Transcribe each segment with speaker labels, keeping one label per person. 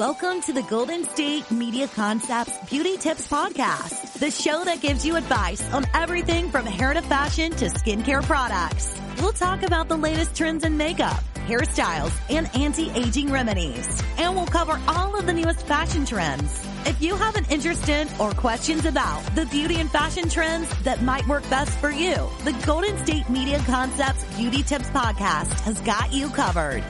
Speaker 1: Welcome to the Golden State Media Concepts Beauty Tips Podcast, the show that gives you advice on everything from hair to fashion to skincare products. We'll talk about the latest trends in makeup, hairstyles, and anti-aging remedies. And we'll cover all of the newest fashion trends. If you have an interest in or questions about the beauty and fashion trends that might work best for you, the Golden State Media Concepts Beauty Tips Podcast has got you covered.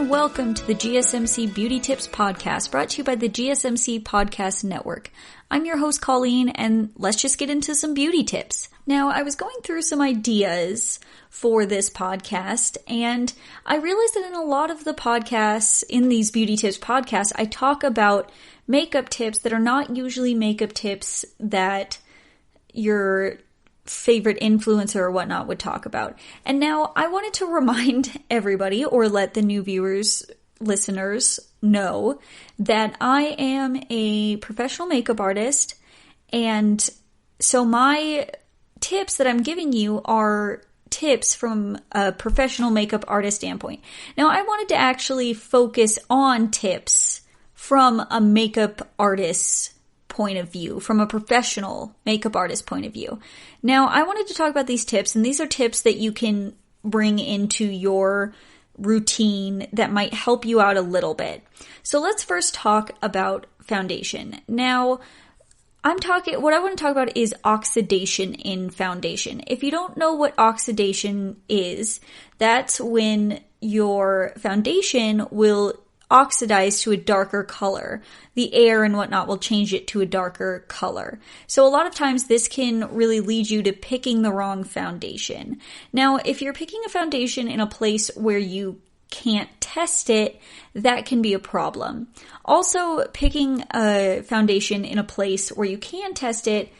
Speaker 2: Welcome to the GSMC Beauty Tips Podcast, brought to you by the GSMC Podcast Network. I'm your host, Colleen, and let's just get into some beauty tips. Now, I was going through some ideas for this podcast, and I realized that in a lot of the podcasts, in these beauty tips podcasts, I talk about makeup tips that are not usually makeup tips that your favorite influencer or whatnot would talk about. And now I wanted to remind everybody, or let the new listeners know, that I am a professional makeup artist, and so my tips that I'm giving you are tips from a professional makeup artist standpoint. Now, I wanted to actually focus on tips from a makeup artist's point of view, from a professional makeup artist point of view. Now, I wanted to talk about these tips, and these are tips that you can bring into your routine that might help you out a little bit. So let's first talk about foundation. Now, what I want to talk about is oxidation in foundation. If you don't know what oxidation is, that's when your foundation will oxidize to a darker color. The air and whatnot will change it to a darker color. So a lot of times this can really lead you to picking the wrong foundation. Now, if you're picking a foundation in a place where you can't test it, that can be a problem. Also, picking a foundation in a place where you can test it,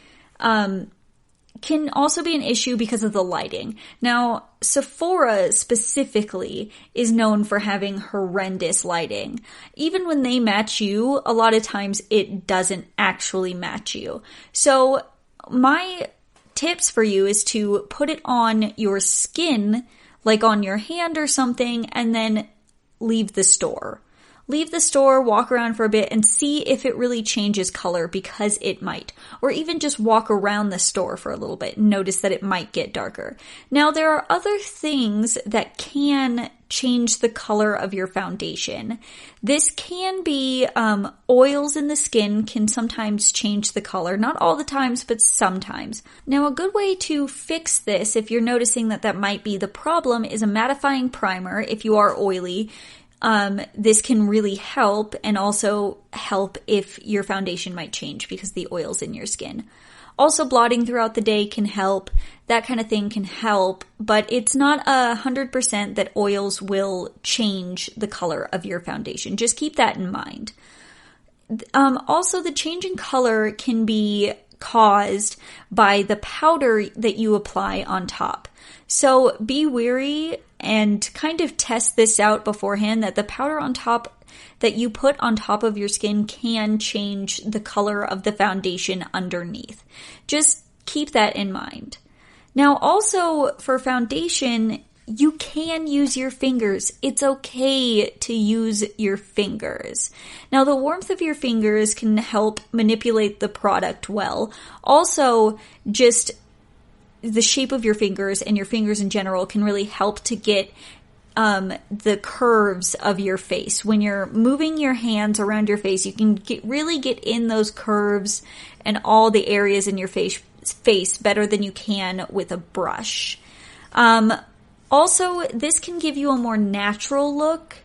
Speaker 2: can also be an issue because of the lighting. Now, Sephora specifically is known for having horrendous lighting. Even when they match you, a lot of times it doesn't actually match you. So my tips for you is to put it on your skin, like on your hand or something, and then leave the store. Leave the store, walk around for a bit, and see if it really changes color, because it might. Or even just walk around the store for a little bit and notice that it might get darker. Now, there are other things that can change the color of your foundation. This can be oils in the skin can sometimes change the color. Not all the times, but sometimes. Now, a good way to fix this, if you're noticing that might be the problem, is a mattifying primer if you are oily. This can really help, and also help if your foundation might change because the oil's in your skin. Also, blotting throughout the day can help. That kind of thing can help, but it's not 100% that oils will change the color of your foundation. Just keep that in mind. Also, the change in color can be caused by the powder that you apply on top. So be wary and kind of test this out beforehand, that the powder on top that you put on top of your skin can change the color of the foundation underneath. Just keep that in mind. Now, also for foundation, you can use your fingers. It's okay to use your fingers. Now, the warmth of your fingers can help manipulate the product well. Also, just the shape of your fingers and your fingers in general can really help to get the curves of your face. When you're moving your hands around your face, you can really get in those curves and all the areas in your face better than you can with a brush. Also, this can give you a more natural look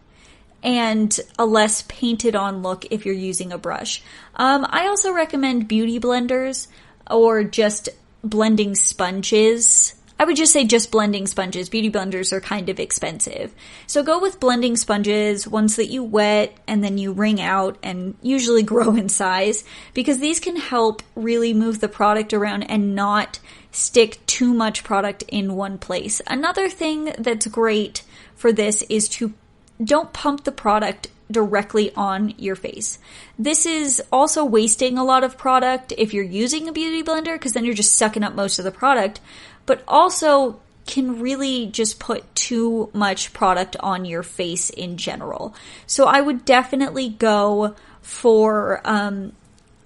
Speaker 2: and a less painted on look if you're using a brush. I also recommend beauty blenders or just blending sponges. I would just say just blending sponges. Beauty blenders are kind of expensive. So go with blending sponges, ones that you wet and then you wring out and usually grow in size, because these can help really move the product around and not stick too much product in one place. Another thing that's great for this is to don't pump the product directly on your face. This is also wasting a lot of product if you're using a beauty blender, because then you're just sucking up most of the product, but also can really just put too much product on your face in general. So I would definitely go for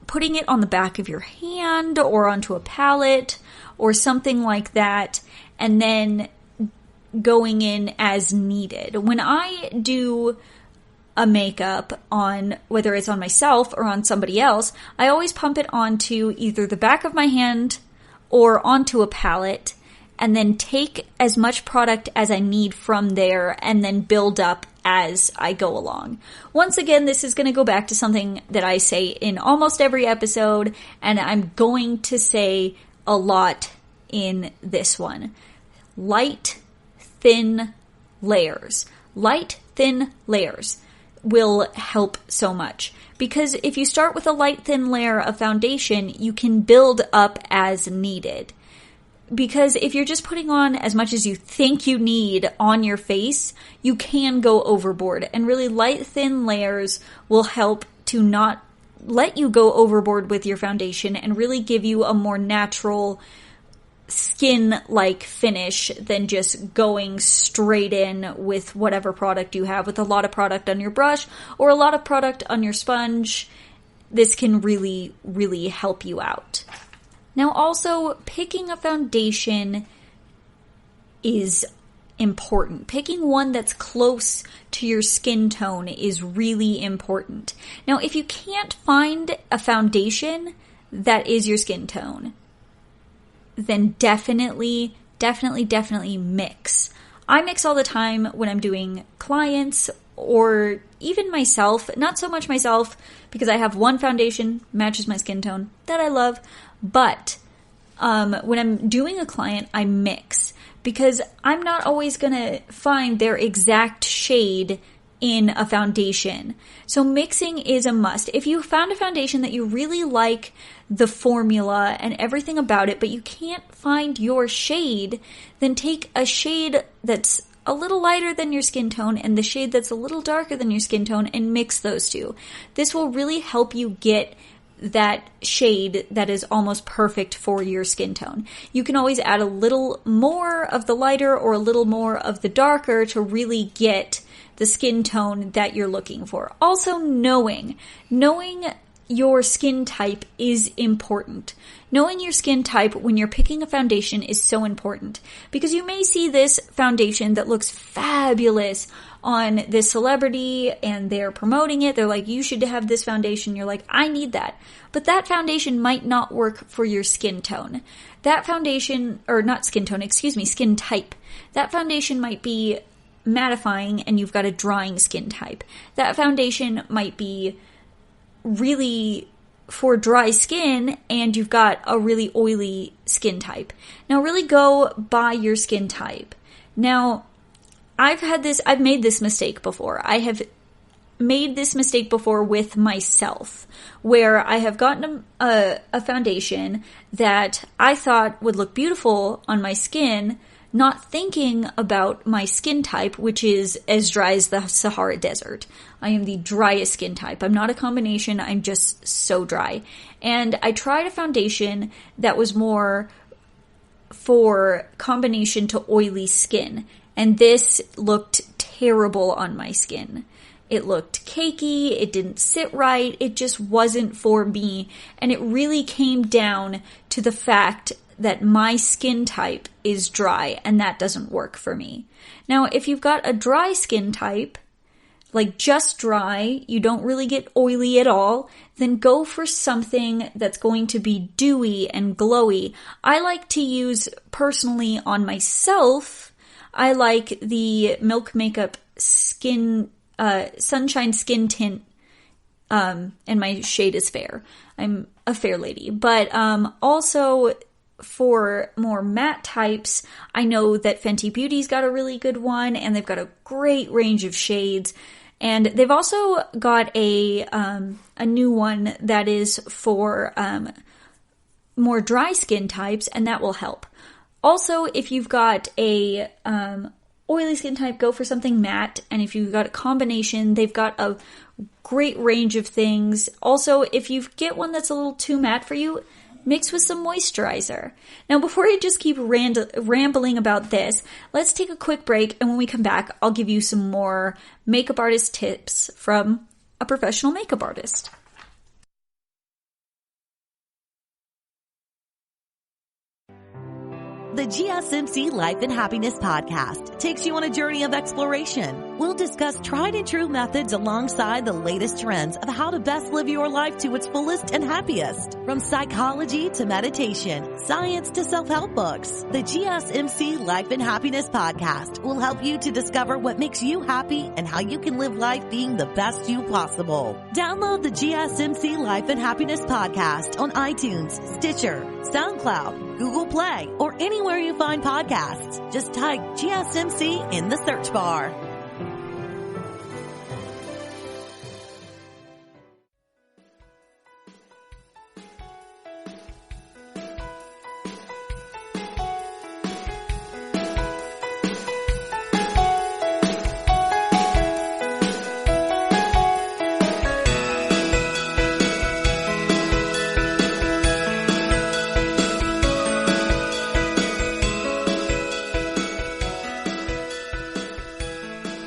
Speaker 2: putting it on the back of your hand or onto a palette or something like that, and then going in as needed. When I do a makeup on, whether it's on myself or on somebody else, I always pump it onto either the back of my hand or onto a palette, and then take as much product as I need from there and then build up as I go along. Once again, this is going to go back to something that I say in almost every episode, and I'm going to say a lot in this one. Light, thin layers. Light, thin layers will help so much. Because if you start with a light, thin layer of foundation, you can build up as needed. Because if you're just putting on as much as you think you need on your face, you can go overboard. And really light, thin layers will help to not let you go overboard with your foundation and really give you a more natural skin-like finish than just going straight in with whatever product you have, with a lot of product on your brush or a lot of product on your sponge. This can really, really help you out. Now also, picking a foundation is important. Picking one that's close to your skin tone is really important. Now, if you can't find a foundation that is your skin tone, then definitely mix. I mix all the time when I'm doing clients or even myself. Not so much myself, because I have one foundation, matches my skin tone, that I love. But when I'm doing a client, I mix, because I'm not always going to find their exact shade in a foundation. So mixing is a must. If you found a foundation that you really like the formula and everything about it, but you can't find your shade, then take a shade that's a little lighter than your skin tone and the shade that's a little darker than your skin tone and mix those two. This will really help you get that shade that is almost perfect for your skin tone. You can always add a little more of the lighter or a little more of the darker to really get the skin tone that you're looking for. Also, knowing your skin type is important. Knowing your skin type when you're picking a foundation is so important, because you may see this foundation that looks fabulous on this celebrity and they're promoting it. They're like, you should have this foundation. You're like, I need that. But that foundation might not work for your skin tone. That foundation, or not skin tone, skin type. That foundation might be mattifying and you've got a drying skin type. That foundation might be really for dry skin and you've got a really oily skin type. Now really go by your skin type. Now, I've made this mistake before. I have made this mistake before with myself, where I have gotten a foundation that I thought would look beautiful on my skin, not thinking about my skin type, which is as dry as the Sahara Desert. I am the driest skin type. I'm not a combination. I'm just so dry. And I tried a foundation that was more for combination to oily skin. And this looked terrible on my skin. It looked cakey, it didn't sit right, it just wasn't for me. And it really came down to the fact that my skin type is dry, and that doesn't work for me. Now, if you've got a dry skin type, like just dry, you don't really get oily at all, then go for something that's going to be dewy and glowy. I like to use, personally on myself, I like the Milk Makeup Sunshine Skin Tint, and my shade is fair. I'm a fair lady. But also, for more matte types, I know that Fenty Beauty's got a really good one, and they've got a great range of shades. And they've also got a new one that is for more dry skin types, and that will help. Also, if you've got a oily skin type, go for something matte. And if you've got a combination, they've got a great range of things. Also, if you get one that's a little too matte for you, mix with some moisturizer. Now, before I just keep rambling about this, let's take a quick break, and when we come back, I'll give you some more makeup artist tips from a professional makeup artist.
Speaker 1: The GSMC Life and Happiness podcast takes you on a journey of exploration. We'll discuss tried and true methods alongside the latest trends of how to best live your life to its fullest and happiest. From psychology to meditation, science to self-help books, the GSMC Life and Happiness podcast will help you to discover what makes you happy and how you can live life being the best you possible. Download the GSMC Life and Happiness podcast on iTunes, Stitcher, SoundCloud, Google Play, or anywhere you find podcasts. Just type GSMC in the search bar.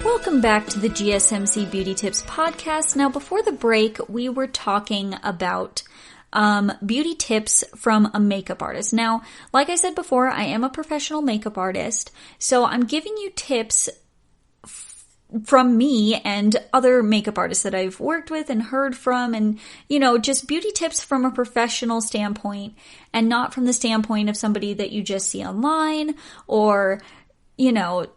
Speaker 2: Welcome back to the GSMC Beauty Tips podcast. Now, before the break, we were talking about beauty tips from a makeup artist. Now, like I said before, I am a professional makeup artist, so I'm giving you tips from me and other makeup artists that I've worked with and heard from, and, you know, just beauty tips from a professional standpoint and not from the standpoint of somebody that you just see online or, you know,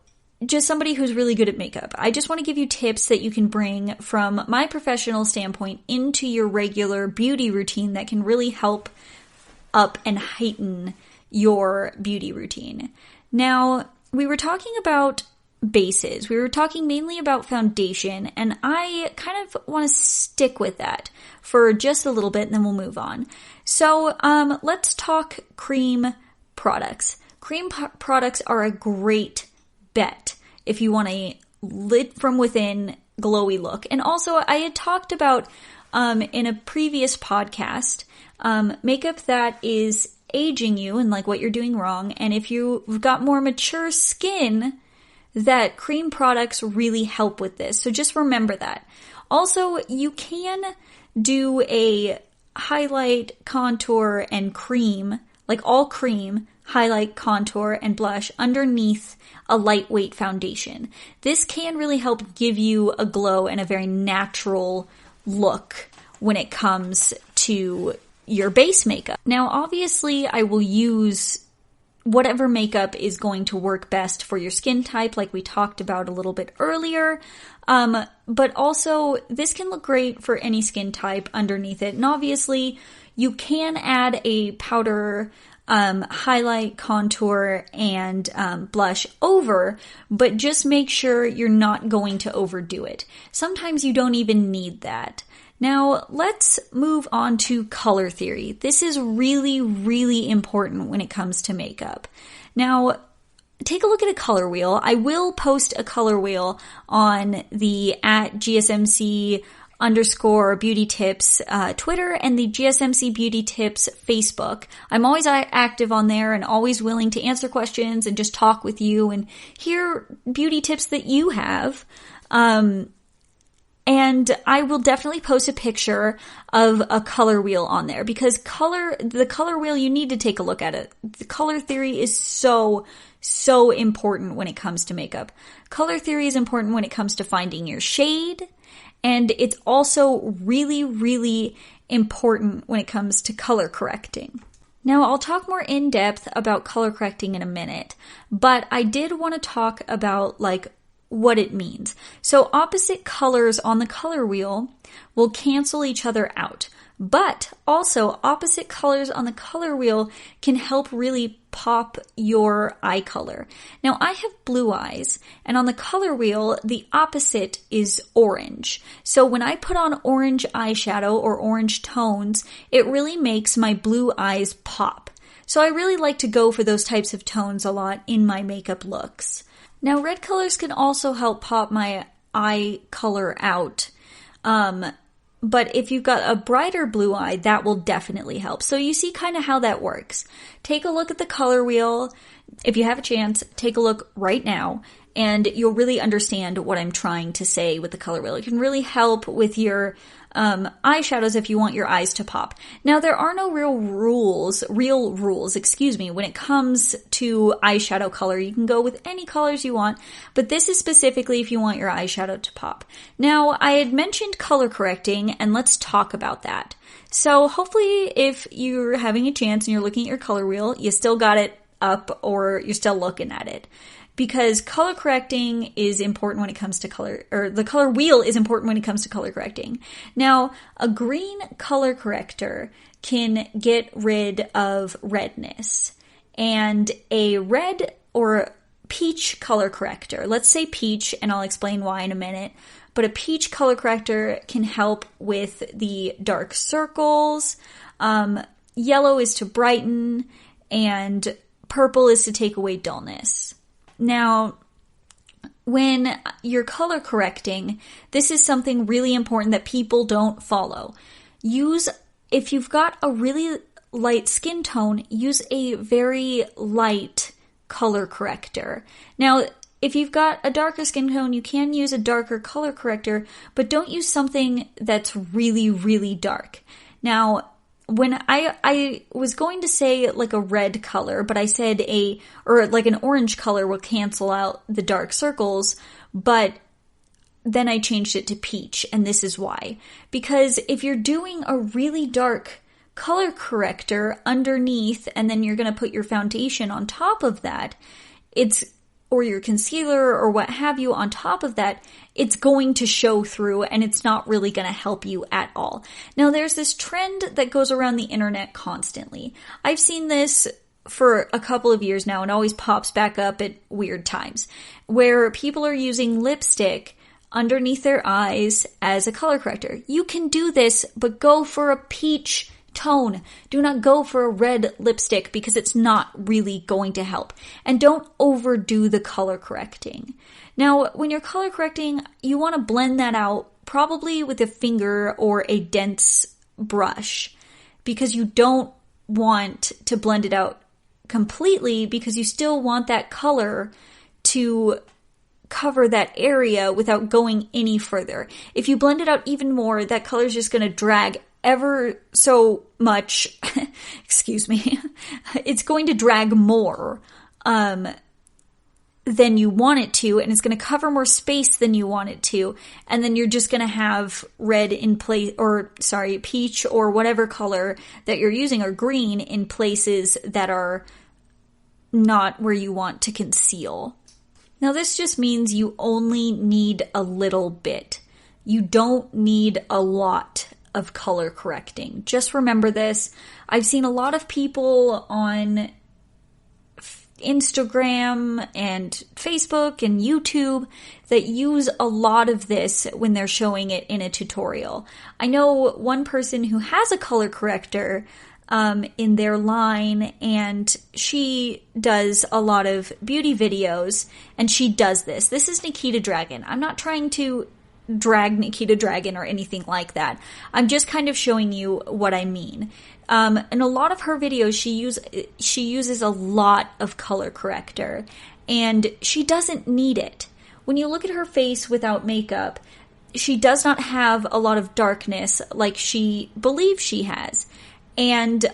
Speaker 2: just somebody who's really good at makeup. I just want to give you tips that you can bring from my professional standpoint into your regular beauty routine that can really help up and heighten your beauty routine. Now, we were talking about bases. We were talking mainly about foundation, and I kind of want to stick with that for just a little bit, and then we'll move on. So, let's talk cream products. Cream products are a great bet if you want a lit from within glowy look. And also, I had talked about in a previous podcast makeup that is aging you and like what you're doing wrong. And if you've got more mature skin, that cream products really help with this. So just remember that. Also, you can do a highlight, contour, and cream, like all cream, highlight, contour, and blush underneath a lightweight foundation. This can really help give you a glow and a very natural look when it comes to your base makeup. Now, obviously, I will use whatever makeup is going to work best for your skin type, like we talked about a little bit earlier. But also, this can look great for any skin type underneath it. And obviously, you can add a powder highlight, contour, and blush over, but just make sure you're not going to overdo it. Sometimes you don't even need that. Now, let's move on to color theory. This is really, really important when it comes to makeup. Now, take a look at a color wheel. I will post a color wheel on the @GSMC _ beauty tips Twitter and the GSMC Beauty Tips Facebook. I'm always active on there and always willing to answer questions and just talk with you and hear beauty tips that you have. And I will definitely post a picture of a color wheel on there because the color wheel, you need to take a look at it. The color theory is so important when it comes to makeup. Color theory is important when it comes to finding your shade. And it's also really, really important when it comes to color correcting. Now, I'll talk more in depth about color correcting in a minute, but I did want to talk about what it means. So opposite colors on the color wheel will cancel each other out, But also, opposite colors on the color wheel can help really pop your eye color. Now, I have blue eyes, and on the color wheel, the opposite is orange. So when I put on orange eyeshadow or orange tones, it really makes my blue eyes pop. So I really like to go for those types of tones a lot in my makeup looks. Now, red colors can also help pop my eye color out. But if you've got a brighter blue eye, that will definitely help. So you see kind of how that works. Take a look at the color wheel. If you have a chance, take a look right now, and you'll really understand what I'm trying to say with the color wheel. It can really help with your eyeshadows if you want your eyes to pop. Now, there are no real rules, when it comes to eyeshadow color. You can go with any colors you want, but this is specifically if you want your eyeshadow to pop. Now, I had mentioned color correcting, and let's talk about that. So hopefully if you're having a chance and you're looking at your color wheel, you still got it up or you're still looking at it. Because color correcting is important when it comes to color, or the color wheel is important when it comes to color correcting. Now, a green color corrector can get rid of redness. And a red or peach color corrector, let's say peach, and I'll explain why in a minute, but a peach color corrector can help with the dark circles, yellow is to brighten, and purple is to take away dullness. Now, when you're color correcting, this is something really important that people don't follow. If you've got a really light skin tone, use a very light color corrector. Now, if you've got a darker skin tone, you can use a darker color corrector, but don't use something that's really, really dark. Now, when I was going to say like a red color, but I said like an orange color will cancel out the dark circles, but then I changed it to peach, and this is why. Because if you're doing a really dark color corrector underneath, and then you're going to put your foundation on top of that, or your concealer or what have you on top of that, it's going to show through and it's not really going to help you at all. Now, there's this trend that goes around the internet constantly. I've seen this for a couple of years now and always pops back up at weird times, where people are using lipstick underneath their eyes as a color corrector. You can do this, but go for a peach tone. Do not go for a red lipstick because it's not really going to help. And don't overdo the color correcting. Now, when you're color correcting, you want to blend that out probably with a finger or a dense brush, because you don't want to blend it out completely, because you still want that color to cover that area without going any further. If you blend it out even more, that color is just going to drag ever so much, excuse me, it's going to drag more than you want it to, and it's going to cover more space than you want it to, and then you're just going to have red in place, peach or whatever color that you're using, or green, in places that are not where you want to conceal. Now, this just means you only need a little bit. You don't need a lot of color correcting. Just remember this. I've seen a lot of people on Instagram and Facebook and YouTube that use a lot of this when they're showing it in a tutorial. I know one person who has a color corrector in their line, and she does a lot of beauty videos, and she does this. This is Nikita Dragon. I'm not trying to drag Nikita Dragon or anything like that. I'm just kind of showing you what I mean. In a lot of her videos, she uses a lot of color corrector, and she doesn't need it. When you look at her face without makeup, she does not have a lot of darkness like she believes she has. And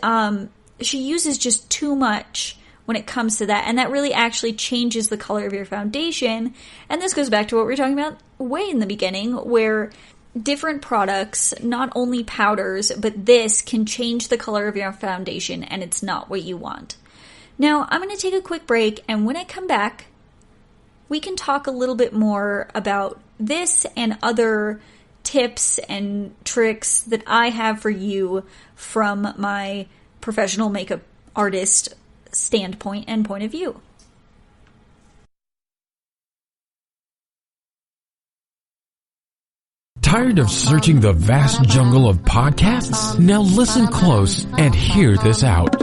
Speaker 2: she uses just too much when it comes to that, and that really actually changes the color of your foundation. And this goes back to what we were talking about way in the beginning, where different products, not only powders, but this can change the color of your foundation, and it's not what you want. Now, I'm going to take a quick break, and when I come back, we can talk a little bit more about this and other tips and tricks that I have for you from my professional makeup artist standpoint and point of view.
Speaker 3: Tired of searching the vast jungle of podcasts? Now listen close and hear this out.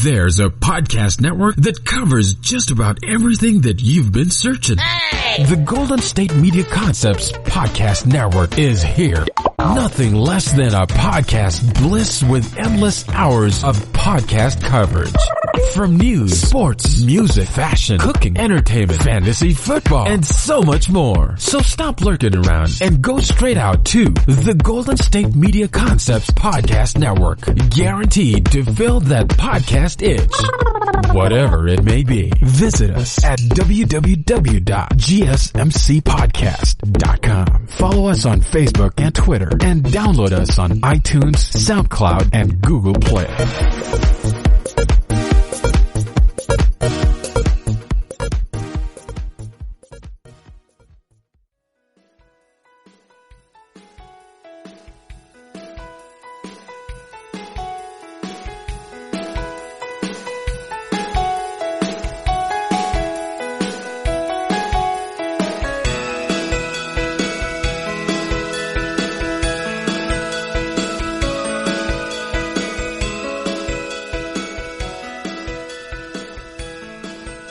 Speaker 3: There's a podcast network that covers just about everything that you've been searching. Hey! The Golden State Media Concepts Podcast Network is here. Nothing less than a podcast bliss with endless hours of podcast coverage. From news, sports, music, fashion, cooking, entertainment, fantasy, football, and so much more. So stop lurking around and go straight out to the Golden State Media Concepts Podcast Network. Guaranteed to fill that podcast itch. Whatever it may be. Visit us at www.gsmcpodcast.com. Follow us on Facebook and Twitter, and download us on iTunes, SoundCloud, and Google Play.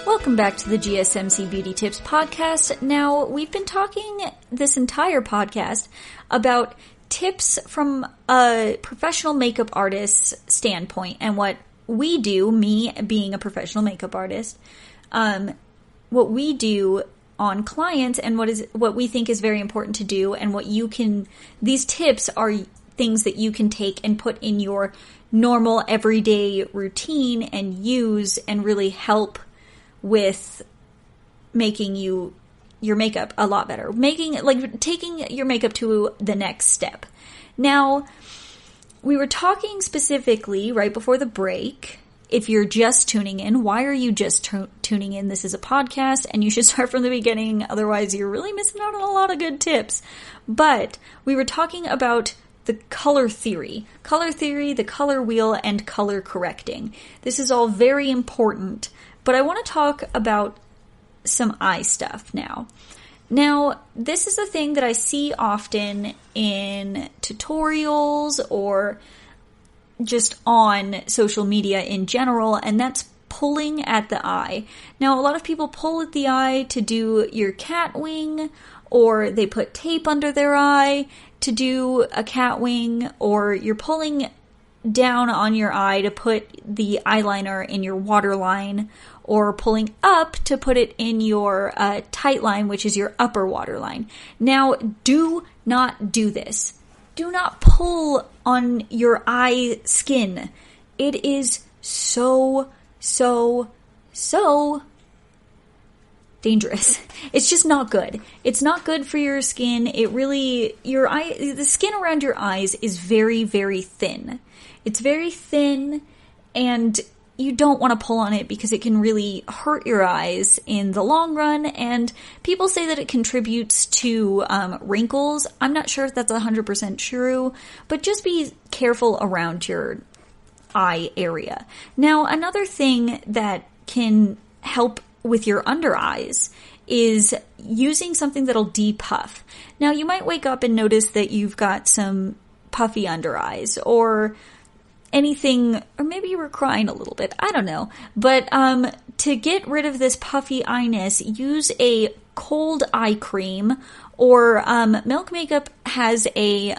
Speaker 2: Welcome back to the GSMC Beauty Tips podcast. Now, we've been talking this entire podcast about tips from a professional makeup artist's standpoint and what we do, me being a professional makeup artist, what we do on clients and what we think is very important to do, and these tips are things that you can take and put in your normal everyday routine and use and really help with making your makeup a lot better. Taking your makeup to the next step. Now, we were talking specifically right before the break. If you're just tuning in, why are you just tuning in? This is a podcast and you should start from the beginning. Otherwise, you're really missing out on a lot of good tips. But we were talking about the color theory, the color wheel, and color correcting. This is all very important. But I want to talk about some eye stuff now. Now, this is a thing that I see often in tutorials or just on social media in general, and that's pulling at the eye. Now, a lot of people pull at the eye to do your cat wing, or they put tape under their eye to do a cat wing, or you're pulling down on your eye to put the eyeliner in your waterline, or pulling up to put it in your tight line, which is your upper waterline. Now, do not do this. Do not pull on your eye skin. It is so dangerous. It's just not good. It's not good for your skin. The skin around your eyes is very, very thin. It's very thin, and you don't want to pull on it because it can really hurt your eyes in the long run, and people say that it contributes to wrinkles. I'm not sure if that's 100% true, but just be careful around your eye area. Now, another thing that can help with your under eyes is using something that'll depuff. Now, you might wake up and notice that you've got some puffy under eyes, or anything, or maybe you were crying a little bit, I don't know. But to get rid of this puffy eye-ness, use a cold eye cream, or Milk Makeup has a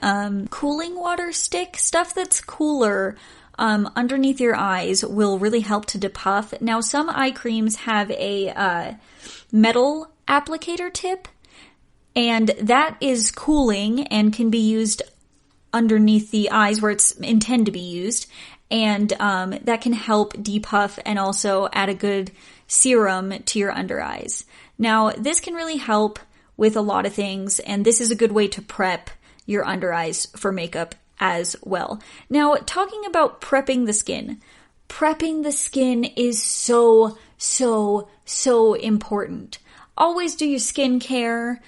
Speaker 2: cooling water stick. Stuff that's cooler underneath your eyes will really help to depuff. Now, some eye creams have a metal applicator tip, and that is cooling and can be used underneath the eyes where it's intended to be used, and that can help depuff and also add a good serum to your under eyes. Now, this can really help with a lot of things, and this is a good way to prep your under eyes for makeup as well. Now, talking about prepping the skin is so important. Always do your skincare.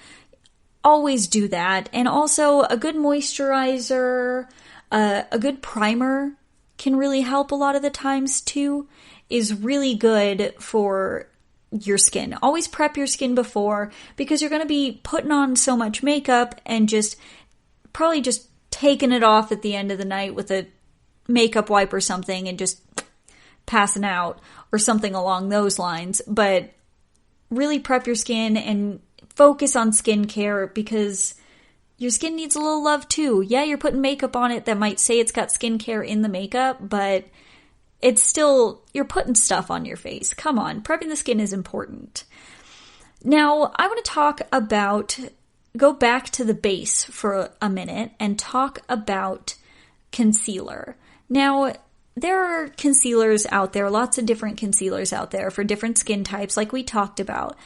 Speaker 2: always do that. And also a good moisturizer, a good primer can really help a lot of the times too, is really good for your skin. Always prep your skin before, because you're going to be putting on so much makeup and probably just taking it off at the end of the night with a makeup wipe or something and just passing out or something along those lines. But really prep your skin and focus on skincare, because your skin needs a little love too. Yeah, you're putting makeup on it that might say it's got skincare in the makeup, but it's still, you're putting stuff on your face. Come on, prepping the skin is important. Now, I want to go back to the base for a minute and talk about concealer. Now, there are concealers out there, lots of different concealers out there for different skin types, like we talked about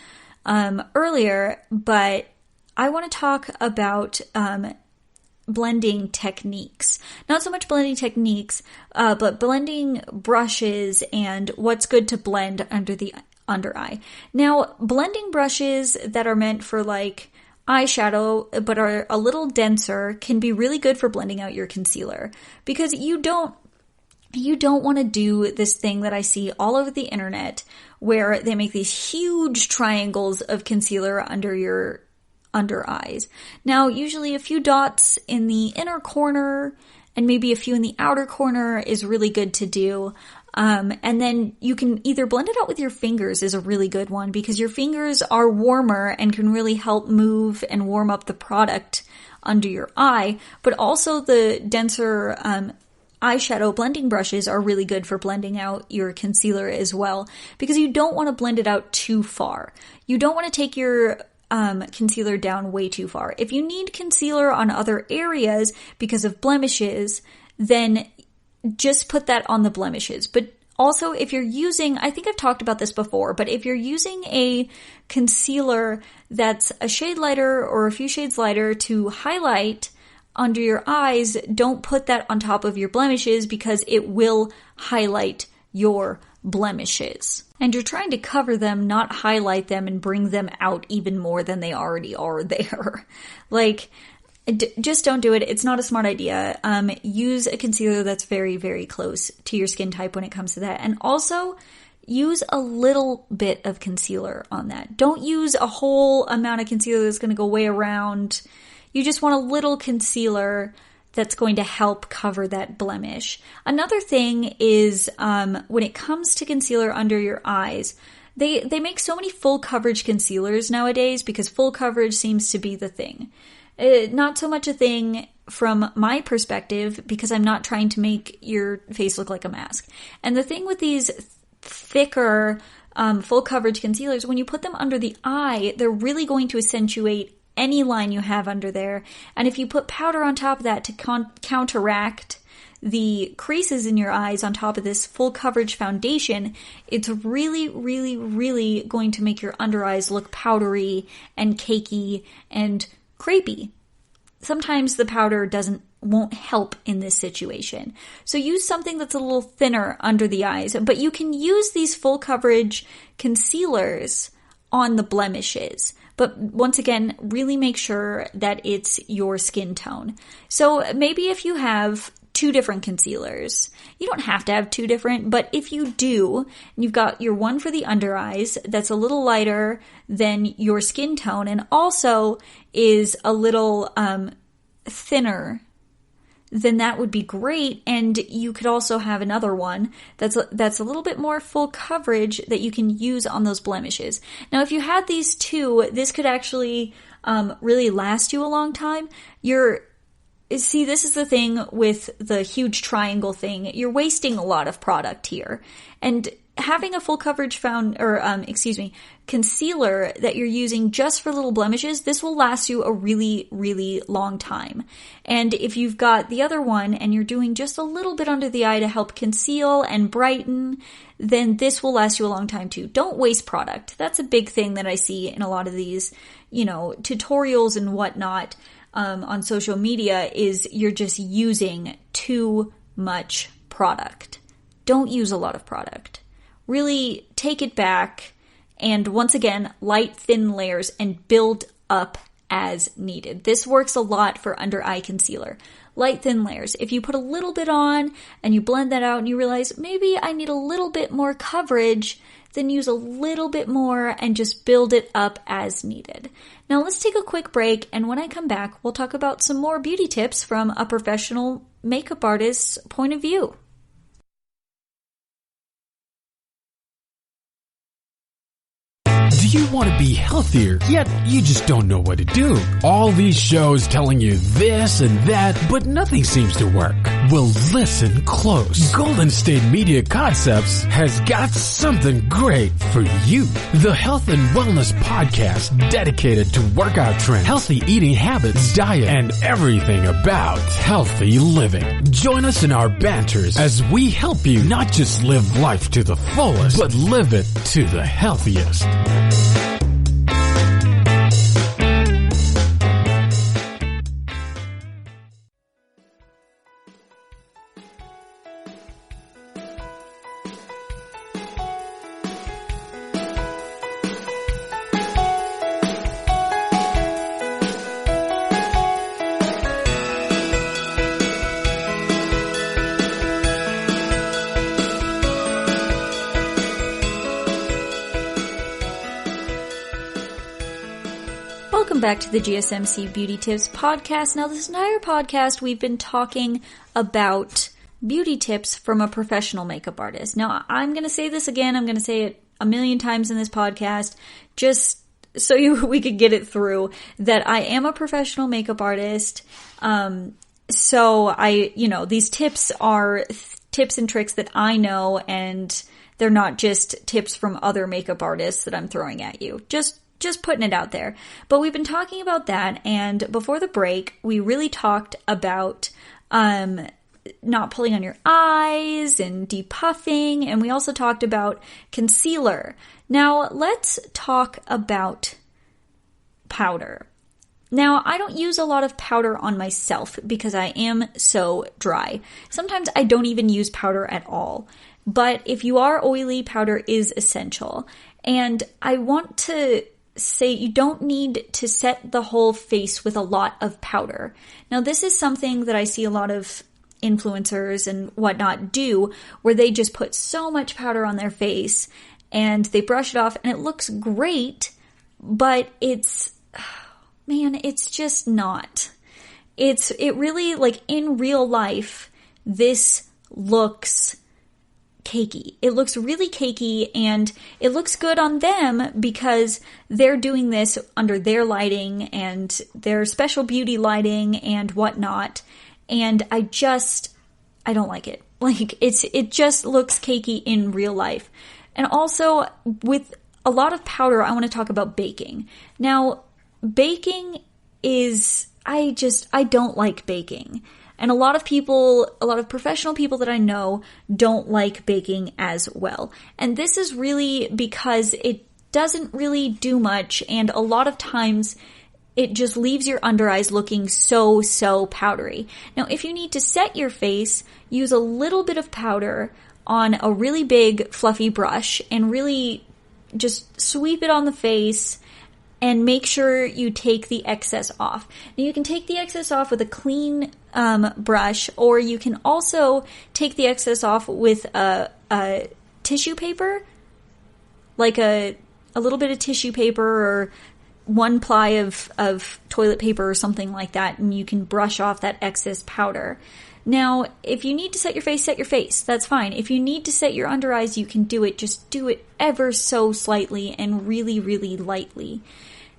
Speaker 2: earlier, but I want to talk about blending techniques. Not so much blending techniques, but blending brushes and what's good to blend under the under eye. Now, blending brushes that are meant for like eyeshadow but are a little denser can be really good for blending out your concealer, because you don't want to do this thing that I see all over the internet where they make these huge triangles of concealer under your under eyes. Now, usually a few dots in the inner corner and maybe a few in the outer corner is really good to do. And then you can either blend it out with your fingers is a really good one, because your fingers are warmer and can really help move and warm up the product under your eye. But also the denser eyeshadow blending brushes are really good for blending out your concealer as well, because you don't want to blend it out too far. You don't want to take your concealer down way too far. If you need concealer on other areas because of blemishes, then just put that on the blemishes. But also, if you're using, I think I've talked about this before, but if you're using a concealer that's a shade lighter or a few shades lighter to highlight under your eyes, don't put that on top of your blemishes, because it will highlight your blemishes. And you're trying to cover them, not highlight them and bring them out even more than they already are there. Like, just don't do it. It's not a smart idea. Use a concealer that's very, very close to your skin type when it comes to that. And also, use a little bit of concealer on that. Don't use a whole amount of concealer that's going to go way around. You just want a little concealer that's going to help cover that blemish. Another thing is, when it comes to concealer under your eyes, they make so many full coverage concealers nowadays, because full coverage seems to be the thing. Not so much a thing from my perspective, because I'm not trying to make your face look like a mask. And the thing with these thicker, full coverage concealers, when you put them under the eye, they're really going to accentuate any line you have under there. And if you put powder on top of that to counteract the creases in your eyes on top of this full coverage foundation, it's really, really, really going to make your under eyes look powdery and cakey and crepey. Sometimes the powder won't help in this situation. So use something that's a little thinner under the eyes, but you can use these full coverage concealers on the blemishes. But once again, really make sure that it's your skin tone. So maybe if you have 2 different concealers, you don't have to have 2 different, but if you do, you've got your one for the under eyes that's a little lighter than your skin tone and also is a little thinner, then that would be great. And you could also have another one that's a little bit more full coverage that you can use on those blemishes. Now, if you had these 2, this could actually really last you a long time. See, this is the thing with the huge triangle thing. You're wasting a lot of product here. And having a full coverage concealer that you're using just for little blemishes, this will last you a really, really long time. And if you've got the other one and you're doing just a little bit under the eye to help conceal and brighten, then this will last you a long time too. Don't waste product. That's a big thing that I see in a lot of these, tutorials and whatnot on social media, is you're just using too much product. Don't use a lot of product. Really take it back and once again, light thin layers and build up as needed. This works a lot for under eye concealer. Light thin layers. If you put a little bit on and you blend that out and you realize maybe I need a little bit more coverage, then use a little bit more and just build it up as needed. Now let's take a quick break, and when I come back, we'll talk about some more beauty tips from a professional makeup artist's point of view.
Speaker 3: Do you want to be healthier, yet you just don't know what to do? All these shows telling you this and that, but nothing seems to work. Well, listen close. Golden State Media Concepts has got something great for you. The Health and Wellness Podcast dedicated to workout trends, healthy eating habits, diet, and everything about healthy living. Join us in our banters as we help you not just live life to the fullest, but live it to the healthiest.
Speaker 2: Welcome back to the GSMC Beauty Tips podcast. Now, this entire podcast, we've been talking about beauty tips from a professional makeup artist. Now, I'm going to say this again. I'm going to say it a million times in this podcast, just so we could get it through, that I am a professional makeup artist. So these tips are tips and tricks that I know, and they're not just tips from other makeup artists that I'm throwing at you. Just putting it out there. But we've been talking about that, and before the break, we really talked about not pulling on your eyes and depuffing, and we also talked about concealer. Now, let's talk about powder. Now, I don't use a lot of powder on myself because I am so dry. Sometimes I don't even use powder at all. But if you are oily, powder is essential. And I want to say you don't need to set the whole face with a lot of powder. Now, this is something that I see a lot of influencers and whatnot do, where they just put so much powder on their face and they brush it off and it looks great, but it's just not. It really, like, in real life, this looks cakey. It looks really cakey, and it looks good on them because they're doing this under their lighting and their special beauty lighting and whatnot. And I don't like it. Like, it just looks cakey in real life. And also, with a lot of powder, I want to talk about baking. Now, baking is, I don't like baking. And a lot of professional people that I know don't like baking as well. And this is really because it doesn't really do much, and a lot of times it just leaves your under eyes looking so powdery. Now, if you need to set your face, use a little bit of powder on a really big fluffy brush and really just sweep it on the face and make sure you take the excess off. Now, you can take the excess off with a clean brush, or you can also take the excess off with a tissue paper, like a little bit of tissue paper or one ply of toilet paper or something like that, and you can brush off that excess powder. Now, if you need to set your face, set your face. That's fine. If you need to set your under eyes, you can do it. Just do it ever so slightly and really, really lightly.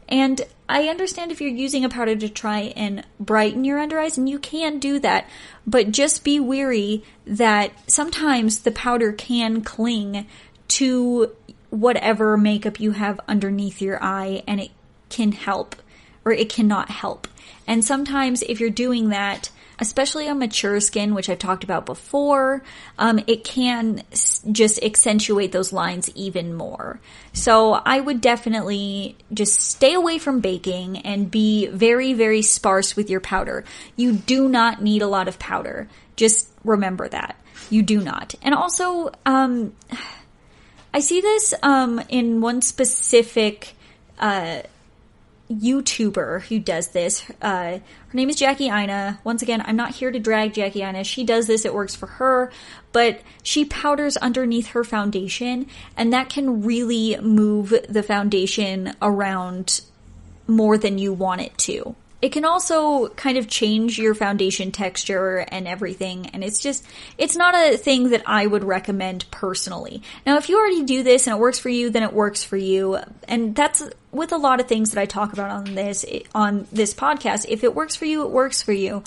Speaker 2: And I understand if you're using a powder to try and brighten your under eyes, and you can do that, but just be wary that sometimes the powder can cling to whatever makeup you have underneath your eye, and it can help, or it cannot help. And sometimes if you're doing that, especially on mature skin, which I've talked about before, it can just accentuate those lines even more. So I would definitely just stay away from baking and be very, very sparse with your powder. You do not need a lot of powder. Just remember that. You do not. And also, I see this in one specific YouTuber who does this. Her name is Jackie Ina. Once again, I'm not here to drag Jackie Ina. She does this. It works for her. But she powders underneath her foundation, and that can really move the foundation around more than you want it to. It can also kind of change your foundation texture and everything, and it's not a thing that I would recommend personally. Now, if you already do this and it works for you, then it works for you, and that's with a lot of things that I talk about on this podcast. If it works for you, it works for you,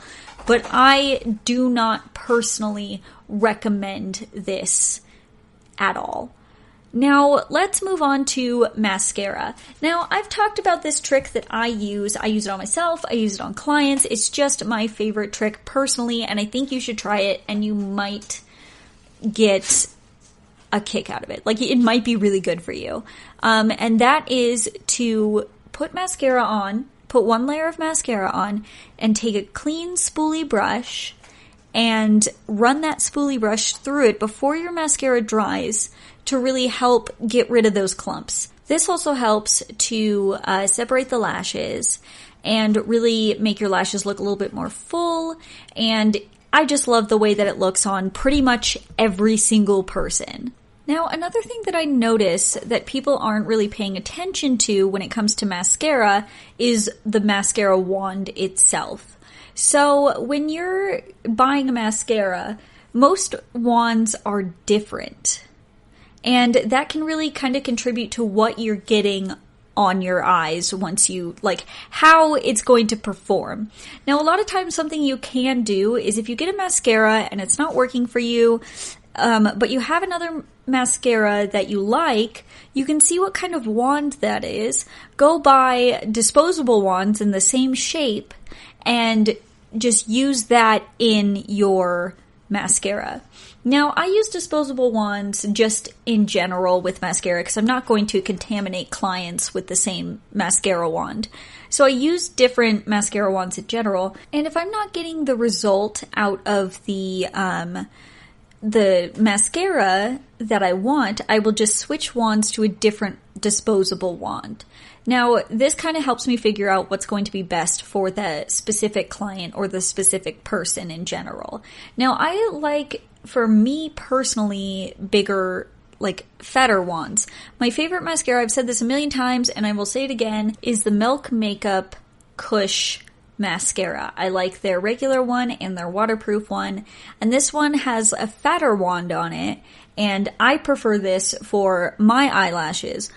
Speaker 2: but I do not personally recommend this at all. Now, let's move on to mascara. Now, I've talked about this trick that I use. I use it on myself. I use it on clients. It's just my favorite trick personally, and I think you should try it, and you might get a kick out of it. Like, it might be really good for you. And that is to put mascara on, put one layer of mascara on, and take a clean spoolie brush and run that spoolie brush through it before your mascara dries, to really help get rid of those clumps. This also helps to separate the lashes and really make your lashes look a little bit more full, and I just love the way that it looks on pretty much every single person. Now, another thing that I notice that people aren't really paying attention to when it comes to mascara is the mascara wand itself. So when you're buying a mascara, most wands are different. And that can really kind of contribute to what you're getting on your eyes once you, like, how it's going to perform. Now, a lot of times something you can do is if you get a mascara and it's not working for you, but you have another mascara that you like, you can see what kind of wand that is. Go buy disposable wands in the same shape and just use that in your mascara. Now, I use disposable wands just in general with mascara because I'm not going to contaminate clients with the same mascara wand. So I use different mascara wands in general, and if I'm not getting the result out of the mascara that I want, I will just switch wands to a different disposable wand. Now, this kind of helps me figure out what's going to be best for the specific client or the specific person in general. Now, I like, for me personally, bigger, like, fatter wands. My favorite mascara, I've said this a million times, and I will say it again, is the Milk Makeup Kush mascara. I like their regular one and their waterproof one, and this one has a fatter wand on it, and I prefer this for my eyelashes.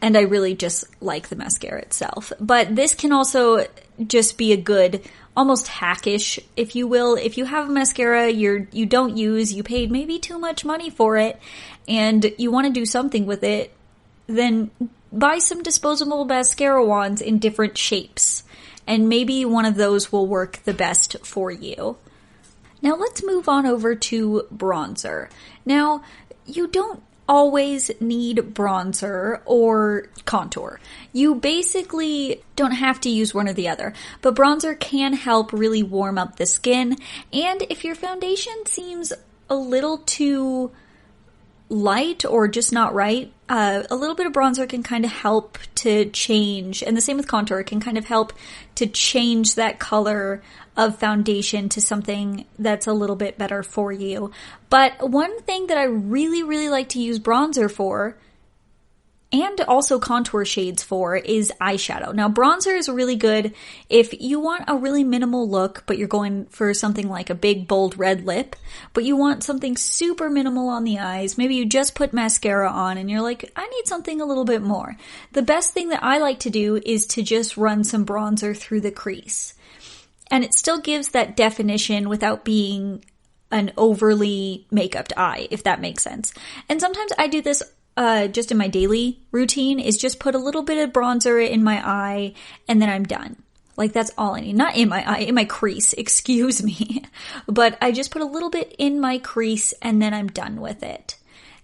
Speaker 2: And I really just like the mascara itself. But this can also just be a good, almost hackish, if you will. If you have a mascara you don't use, you paid maybe too much money for it, and you want to do something with it, then buy some disposable mascara wands in different shapes. And maybe one of those will work the best for you. Now let's move on over to bronzer. Now, you don't always need bronzer or contour. You basically don't have to use one or the other, but bronzer can help really warm up the skin, and if your foundation seems a little too light or just not right, a little bit of bronzer can kind of help to change, and the same with contour, it can kind of help to change that color of foundation to something that's a little bit better for you. But one thing that I really, really like to use bronzer for, and also contour shades for, is eyeshadow. Now, bronzer is really good if you want a really minimal look, but you're going for something like a big, bold red lip, but you want something super minimal on the eyes. Maybe you just put mascara on and you're like, I need something a little bit more. The best thing that I like to do is to just run some bronzer through the crease. And it still gives that definition without being an overly make-upped eye, if that makes sense. And sometimes I do this just in my daily routine, is just put a little bit of bronzer in my eye and then I'm done. Like, that's all I need. Not in my eye, in my crease, excuse me. But I just put a little bit in my crease and then I'm done with it.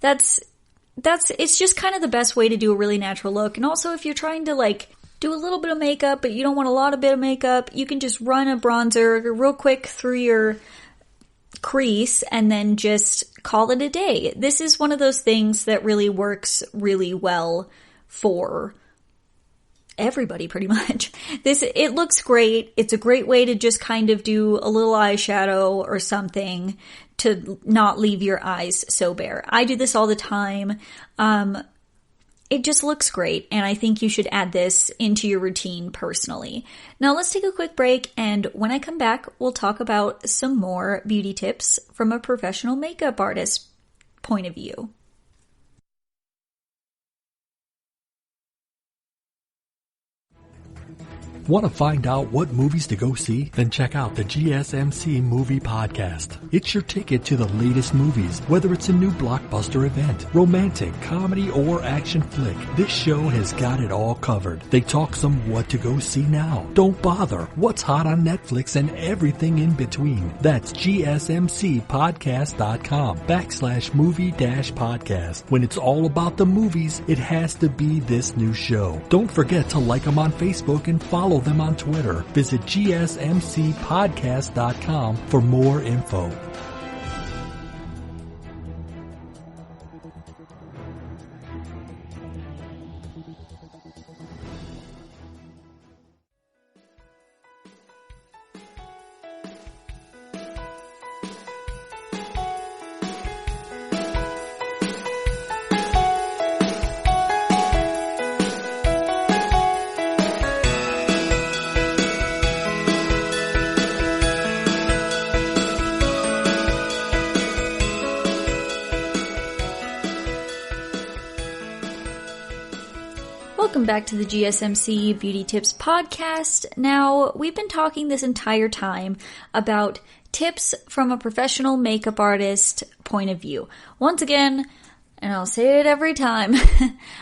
Speaker 2: It's just kind of the best way to do a really natural look. And also, if you're trying to, like, do a little bit of makeup, but you don't want a lot of bit of makeup, you can just run a bronzer real quick through your crease and then just call it a day. This is one of those things that really works really well for everybody pretty much. It looks great. It's a great way to just kind of do a little eyeshadow or something to not leave your eyes so bare. I do this all the time. It just looks great, and I think you should add this into your routine personally. Now let's take a quick break, and when I come back, we'll talk about some more beauty tips from a professional makeup artist point of view.
Speaker 4: Want to find out what movies to go see? Then check out the GSMC Movie Podcast. It's your ticket to the latest movies, whether it's a new blockbuster event, romantic, comedy, or action flick. This show has got it all covered. They talk some what to go see now. Don't bother. What's hot on Netflix and everything in between. That's GSMCpodcast.com/movie-podcast. When it's all about the movies, it has to be this new show. Don't forget to like them on Facebook and follow them on Twitter. Visit GSMCpodcast.com for more info.
Speaker 2: Welcome back to the GSMC Beauty Tips Podcast. Now, we've been talking this entire time about tips from a professional makeup artist point of view. Once again, and I'll say it every time,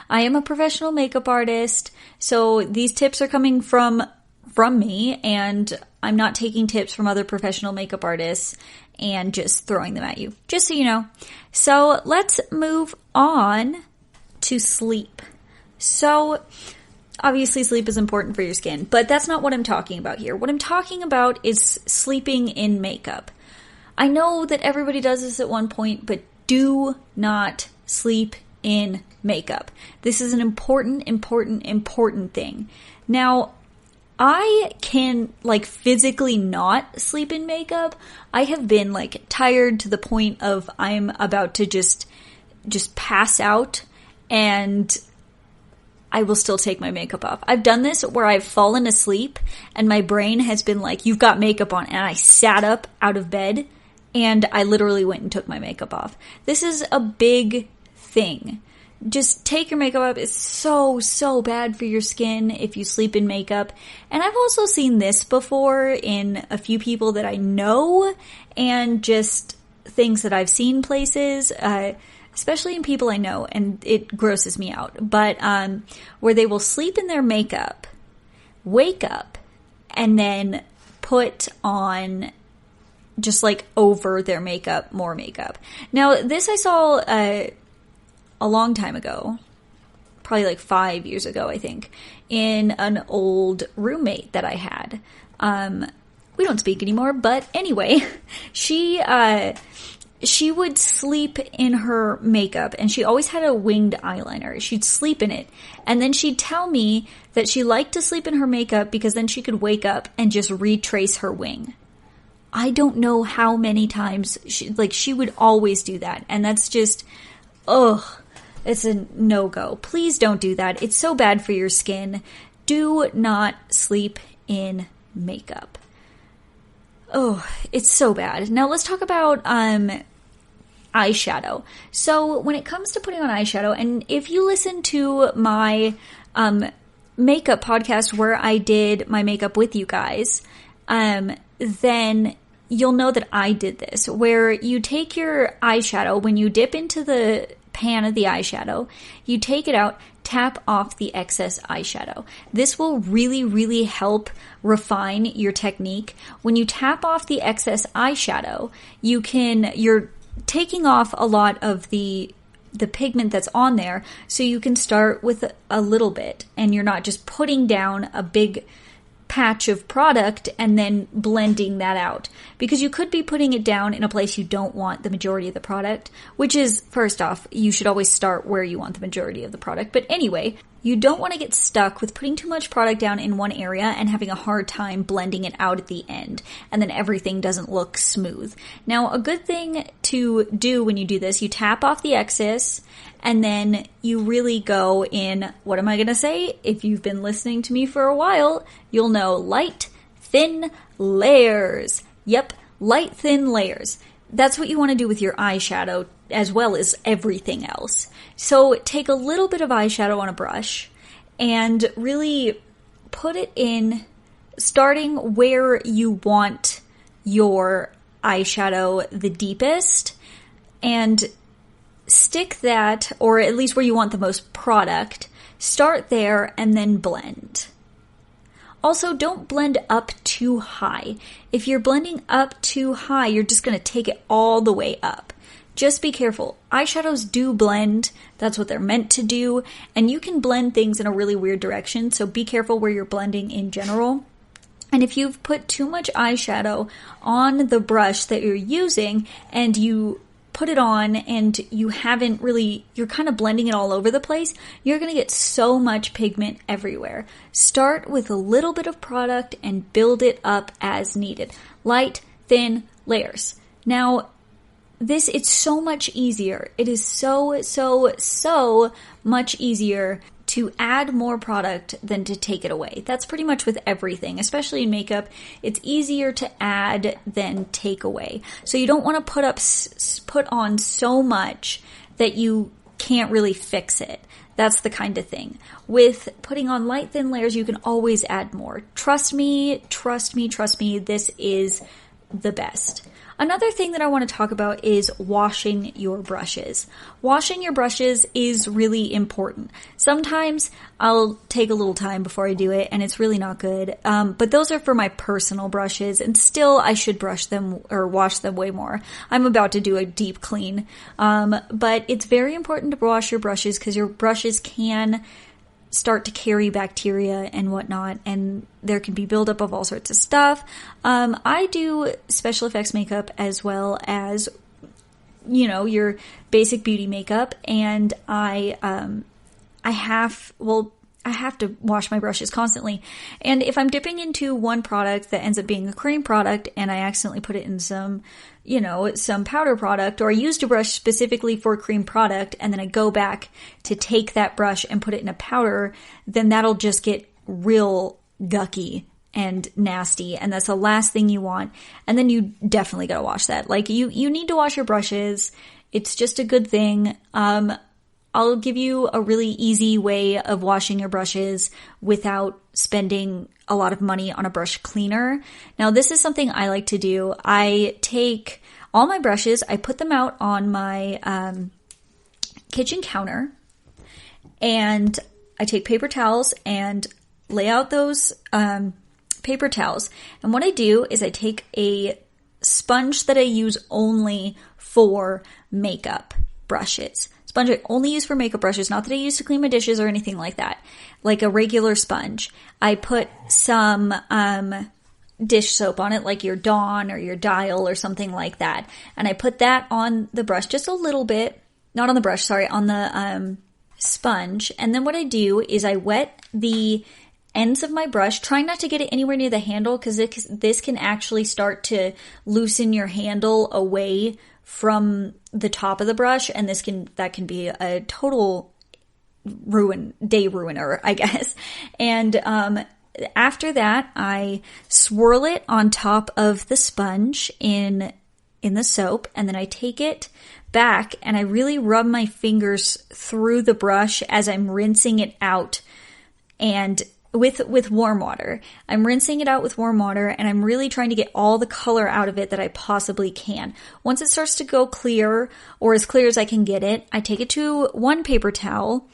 Speaker 2: I am a professional makeup artist, so these tips are coming from me, and I'm not taking tips from other professional makeup artists and just throwing them at you, just so you know. So let's move on to sleep. So, obviously sleep is important for your skin, but that's not what I'm talking about here. What I'm talking about is sleeping in makeup. I know that everybody does this at one point, but do not sleep in makeup. This is an important thing. Now, I can, physically not sleep in makeup. I have been, tired to the point of I'm about to just pass out, and I will still take my makeup off. I've done this where I've fallen asleep and my brain has been like, you've got makeup on, and I sat up out of bed and I literally went and took my makeup off. This is a big thing. Just take your makeup off. It's so bad for your skin if you sleep in makeup. And I've also seen this before in a few people that I know, and just things that I've seen places, especially in people I know, and it grosses me out, but where they will sleep in their makeup, wake up, and then put on just over their makeup, more makeup. Now, this I saw a long time ago, probably 5 years ago, I think, in an old roommate that I had. We don't speak anymore, but anyway, she would sleep in her makeup, and she always had a winged eyeliner. She'd sleep in it, and then she'd tell me that she liked to sleep in her makeup because then she could wake up and just retrace her wing. I don't know how many times she would always do that, and that's just, it's a no-go. Please don't do that. It's so bad for your skin. Do not sleep in makeup. Oh, it's so bad. Now let's talk about eyeshadow. So when it comes to putting on eyeshadow, and if you listen to my makeup podcast where I did my makeup with you guys, then you'll know that I did this, where you take your eyeshadow, when you dip into the pan of the eyeshadow, you take it out, tap off the excess eyeshadow. This will really refine your technique. When you tap off the excess eyeshadow, you're taking off a lot of the pigment that's on there, so you can start with a little bit, and you're not just putting down a big patch of product and then blending that out, because you could be putting it down in a place you don't want the majority of the product, which is, first off, you should always start where you want the majority of the product. But anyway, You don't want to get stuck with putting too much product down in one area and having a hard time blending it out at the end, and then everything doesn't look smooth. Now, a good thing to do when you do this, you tap off the excess, and then you really go in, what am I going to say? If you've been listening to me for a while, you'll know light, thin layers. Yep, light, thin layers. That's what you want to do with your eyeshadow as well as everything else. So take a little bit of eyeshadow on a brush and really put it in, starting where you want your eyeshadow the deepest, and stick that, or at least where you want the most product, start there and then blend. Also, don't blend up too high. If you're blending up too high, you're just going to take it all the way up. Just be careful. Eyeshadows do blend. That's what they're meant to do. And you can blend things in a really weird direction, so be careful where you're blending in general. And if you've put too much eyeshadow on the brush that you're using and you put it on and you haven't really, you're kind of blending it all over the place, you're going to get so much pigment everywhere. Start with a little bit of product and build it up as needed. Light, thin layers. Now, it's so much easier. It is so much easier to add more product than to take it away. That's pretty much with everything, especially in makeup. It's easier to add than take away. So you don't want to put on so much that you can't really fix it. That's the kind of thing. With putting on light, thin layers, you can always add more. Trust me, this is the best. Another thing that I want to talk about is washing your brushes. Washing your brushes is really important. Sometimes I'll take a little time before I do it and it's really not good. But those are for my personal brushes, and still I should brush them or wash them way more. I'm about to do a deep clean. But it's very important to wash your brushes because your brushes can start to carry bacteria and whatnot, and there can be buildup of all sorts of stuff. I do special effects makeup as well as, your basic beauty makeup, and I have to wash my brushes constantly. And if I'm dipping into one product that ends up being a cream product and I accidentally put it in some powder product, or I used a brush specifically for a cream product and then I go back to take that brush and put it in a powder, then that'll just get real gucky and nasty, and that's the last thing you want. And then you definitely gotta wash that. Like, you need to wash your brushes. It's just a good thing. I'll give you a really easy way of washing your brushes without spending a lot of money on a brush cleaner. Now, this is something I like to do. I take all my brushes, I put them out on my kitchen counter, and I take paper towels and lay out those paper towels. And what I do is I take a sponge that I use only for makeup brushes. Sponge I only use for makeup brushes, not that I use to clean my dishes or anything like that. Like a regular sponge. I put some dish soap on it, like your Dawn or your Dial or something like that. And I put that on the brush just a little bit. Not on the brush, sorry, on the sponge. And then what I do is I wet the ends of my brush, trying not to get it anywhere near the handle, because this can actually start to loosen your handle away from the top of the brush, and that can be a total day ruiner, I guess. And after that, I swirl it on top of the sponge in the soap, and then I take it back and I really rub my fingers through the brush as I'm rinsing it out, and with warm water. I'm rinsing it out with warm water, and I'm really trying to get all the color out of it that I possibly can. Once it starts to go clear, or as clear as I can get it, I take it to one paper towel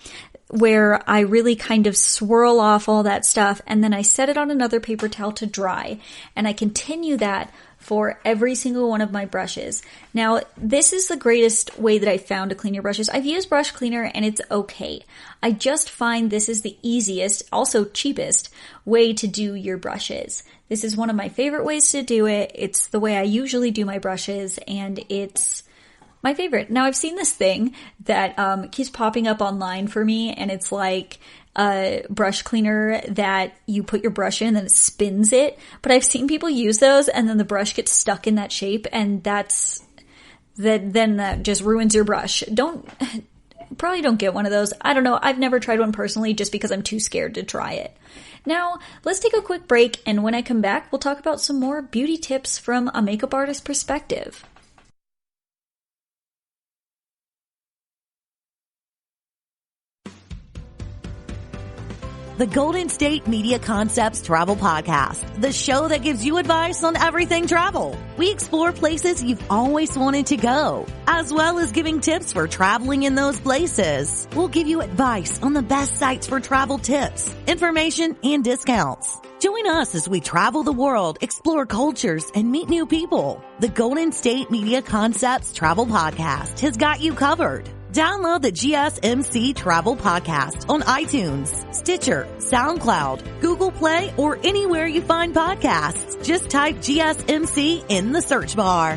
Speaker 2: where I really kind of swirl off all that stuff, and then I set it on another paper towel to dry. And I continue that for every single one of my brushes. Now, this is the greatest way that I've found to clean your brushes. I've used brush cleaner and it's okay. I just find this is the easiest, also cheapest, way to do your brushes. This is one of my favorite ways to do it. It's the way I usually do my brushes, and it's my favorite. Now, I've seen this thing that keeps popping up online for me, and it's like brush cleaner that you put your brush in and then it spins it. But I've seen people use those and then the brush gets stuck in that shape, and then that just ruins your brush. Probably don't get one of those. I don't know. I've never tried one personally just because I'm too scared to try it. Now, let's take a quick break, and when I come back, we'll talk about some more beauty tips from a makeup artist perspective.
Speaker 1: The Golden State Media Concepts Travel Podcast, the show that gives you advice on everything travel. We explore places you've always wanted to go, as well as giving tips for traveling in those places. We'll give you advice on the best sites for travel tips, information, and discounts. Join us as we travel the world, explore cultures, and meet new people. The Golden State Media Concepts Travel Podcast has got you covered. Download the GSMC Travel Podcast on iTunes, Stitcher, SoundCloud, Google Play, or anywhere you find podcasts. Just type GSMC in the search bar.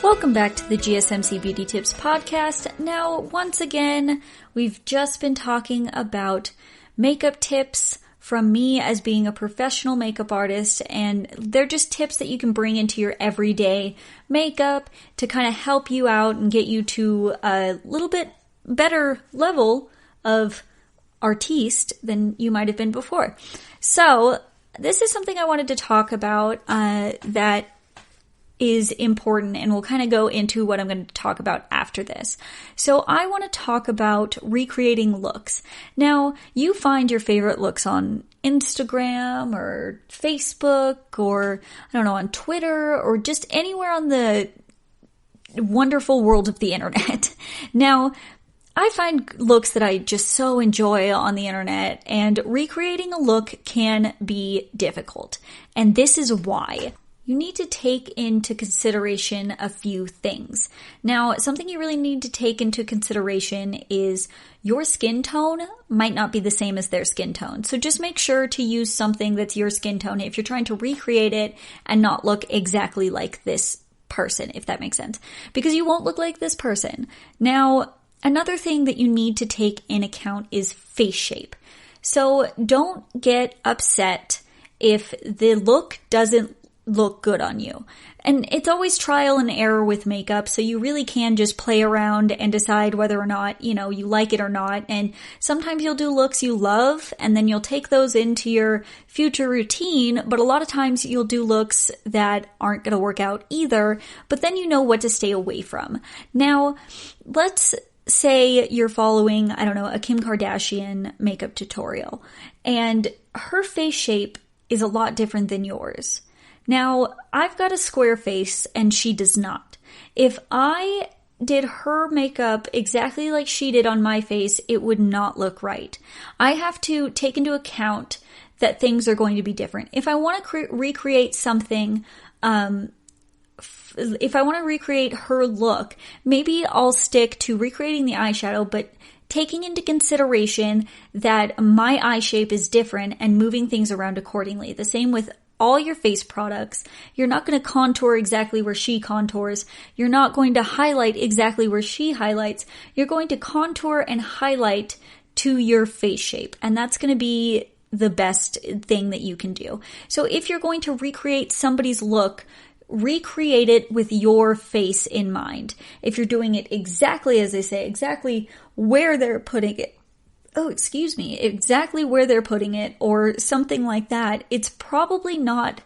Speaker 2: Welcome back to the GSMC Beauty Tips podcast. Now, once again, we've just been talking about makeup tips from me as being a professional makeup artist, and they're just tips that you can bring into your everyday makeup to kind of help you out and get you to a little bit better level of artiste than you might have been before. So, this is something I wanted to talk about that is important, and we'll kind of go into what I'm going to talk about after this. So I want to talk about recreating looks. Now, you find your favorite looks on Instagram or Facebook or, I don't know, on Twitter or just anywhere on the wonderful world of the internet. Now, I find looks that I just so enjoy on the internet, and recreating a look can be difficult. And this is why. You need to take into consideration a few things. Now, something you really need to take into consideration is your skin tone might not be the same as their skin tone. So just make sure to use something that's your skin tone if you're trying to recreate it and not look exactly like this person, if that makes sense. Because you won't look like this person. Now, another thing that you need to take in account is face shape. So don't get upset if the look doesn't look good on you. And it's always trial and error with makeup, so you really can just play around and decide whether or not, you like it or not. And sometimes you'll do looks you love, and then you'll take those into your future routine, but a lot of times you'll do looks that aren't going to work out either, but then you know what to stay away from. Now, let's say you're following, I don't know, a Kim Kardashian makeup tutorial, and her face shape is a lot different than yours. Now, I've got a square face and she does not. If I did her makeup exactly like she did on my face, it would not look right. I have to take into account that things are going to be different. If I want to recreate something, if I want to recreate her look, maybe I'll stick to recreating the eyeshadow, but taking into consideration that my eye shape is different and moving things around accordingly. The same with all your face products. You're not going to contour exactly where she contours. You're not going to highlight exactly where she highlights. You're going to contour and highlight to your face shape. And that's going to be the best thing that you can do. So if you're going to recreate somebody's look, recreate it with your face in mind. If you're doing it exactly as they say, exactly where they're putting it, exactly where they're putting it or something like that, it's probably not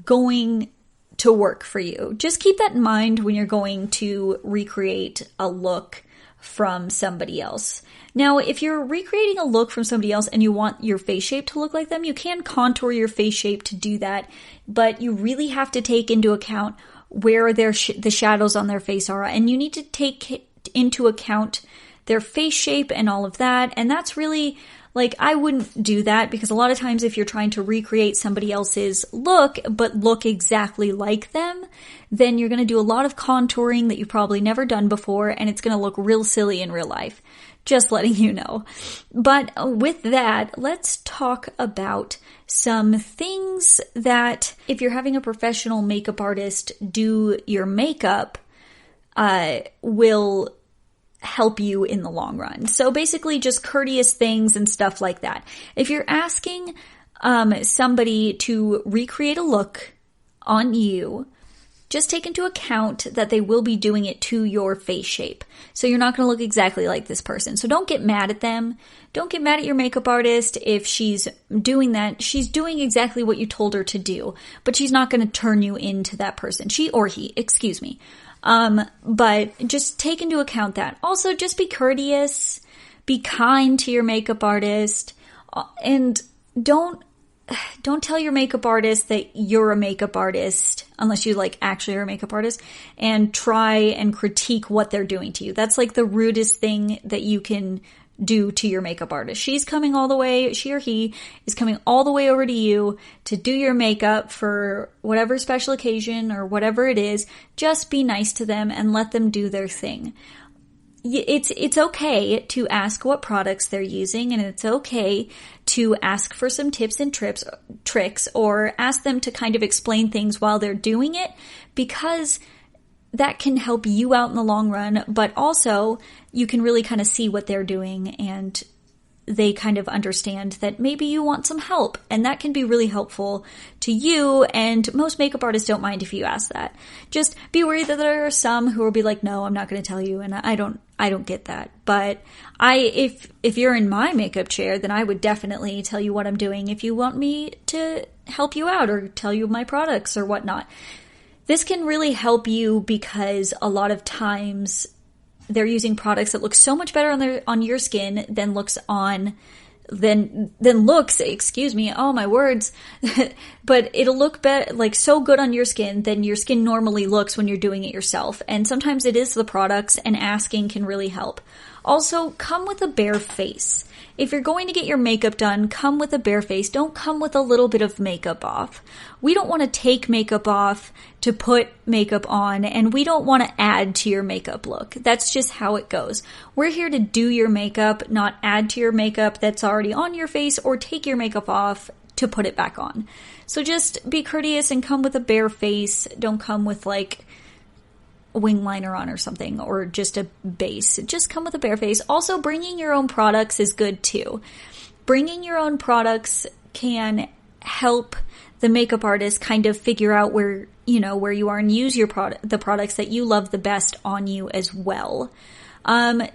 Speaker 2: going to work for you. Just keep that in mind when you're going to recreate a look from somebody else. Now, if you're recreating a look from somebody else and you want your face shape to look like them, you can contour your face shape to do that, but you really have to take into account where the shadows on their face are, and you need to take into account their face shape and all of that. And that's really Like, I wouldn't do that because a lot of times if you're trying to recreate somebody else's look, but look exactly like them, then you're going to do a lot of contouring that you've probably never done before, and it's going to look real silly in real life. Just letting you know. But with that, let's talk about some things that if you're having a professional makeup artist do your makeup, will help you in the long run. So basically just courteous things and stuff like that. If you're asking somebody to recreate a look on you, just take into account that they will be doing it to your face shape. So you're not going to look exactly like this person. So don't get mad at them. Don't get mad at your makeup artist if she's doing that. She's doing exactly what you told her to do, but she's not going to turn you into that person. She or he, excuse me. But just take into account that. Also, just be courteous, be kind to your makeup artist, and don't tell your makeup artist that you're a makeup artist unless you like actually are a makeup artist and try and critique what they're doing to you. That's like the rudest thing that you can do to your makeup artist. She or he is coming all the way over to you to do your makeup for whatever special occasion or whatever it is. Just be nice to them and let them do their thing. It's okay to ask what products they're using, and it's okay to ask for some tips and tricks, or ask them to kind of explain things while they're doing it, because that can help you out in the long run, but also you can really kind of see what they're doing and they kind of understand that maybe you want some help, and that can be really helpful to you, and most makeup artists don't mind if you ask that. Just be worried that there are some who will be like, no, I'm not going to tell you, and I don't get that. But if you're in my makeup chair, then I would definitely tell you what I'm doing if you want me to help you out or tell you my products or whatnot. This can really help you because a lot of times they're using products that look so much better on your skin than looks, excuse me, oh my words, but it'll look like so good on your skin than your skin normally looks when you're doing it yourself. And sometimes it is the products, and asking can really help. Also, come with a bare face. If you're going to get your makeup done, come with a bare face. Don't come with a little bit of makeup off. We don't want to take makeup off to put makeup on, and we don't want to add to your makeup look. That's just how it goes. We're here to do your makeup, not add to your makeup that's already on your face or take your makeup off to put it back on. So just be courteous and come with a bare face. Don't come with like a wing liner on or something, or just a base. Just come with a bare face. Also, bringing your own products is good too. Bringing your own products can help the makeup artist kind of figure out where you are and use the products that you love the best on you as well.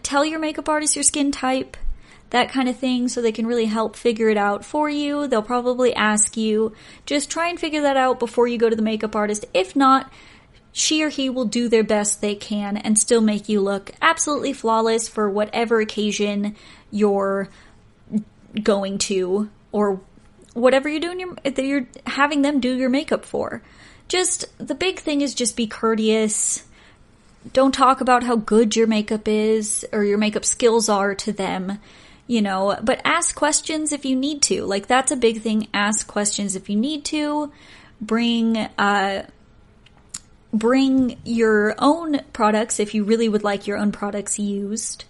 Speaker 2: Tell your makeup artist your skin type, that kind of thing, so they can really help figure it out for you. They'll probably ask you. Just try and figure that out before you go to the makeup artist. If not, she or he will do their best they can and still make you look absolutely flawless for whatever occasion you're going to, or whatever you're doing that you're having them do your makeup for. Just, the big thing is just be courteous. Don't talk about how good your makeup is or your makeup skills are to them, but ask questions if you need to. Like, that's a big thing. Ask questions if you need to. Bring your own products if you really would like your own products used.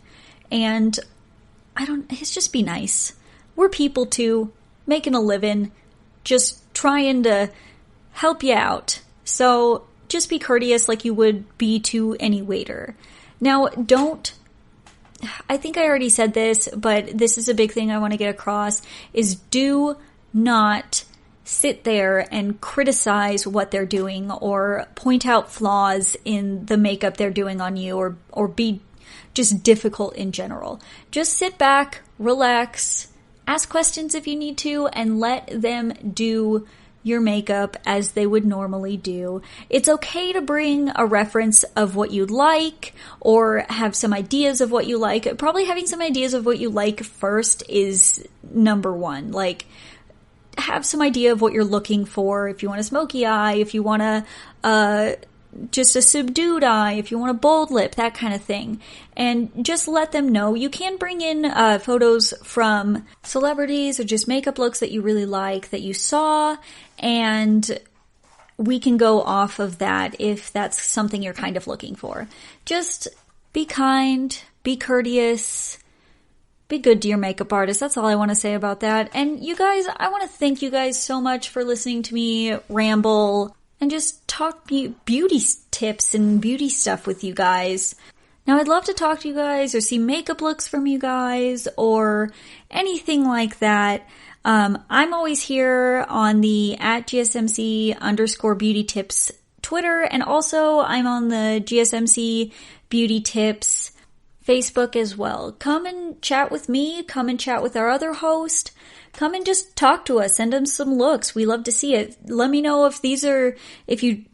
Speaker 2: And it's just be nice. We're people too, making a living, just trying to help you out. So just be courteous like you would be to any waiter. Now, I think I already said this, but this is a big thing I want to get across, is do not sit there and criticize what they're doing or point out flaws in the makeup they're doing on you, or be just difficult in general. Just sit back, relax, ask questions if you need to, and let them do your makeup as they would normally do. It's okay to bring a reference of what you like or have some ideas of what you like. Probably having some ideas of what you like first is number one. Like, have some idea of what you're looking for. If you want a smoky eye, if you want a just a subdued eye, if you want a bold lip, that kind of thing. And just let them know. You can bring in photos from celebrities or just makeup looks that you really like, that you saw, and we can go off of that if that's something you're kind of looking for. Just be kind, be courteous, be good to your makeup artist. That's all I want to say about that. And you guys, I want to thank you guys so much for listening to me ramble and just talk beauty tips and beauty stuff with you guys. Now, I'd love to talk to you guys or see makeup looks from you guys or anything like that. I'm always here on the @GSMC_beauty tips Twitter, and also I'm on the GSMC Beauty Tips Facebook as well. Come and chat with me, come and chat with our other host, come and just talk to us, send them some looks. We love to see it. Let me know if you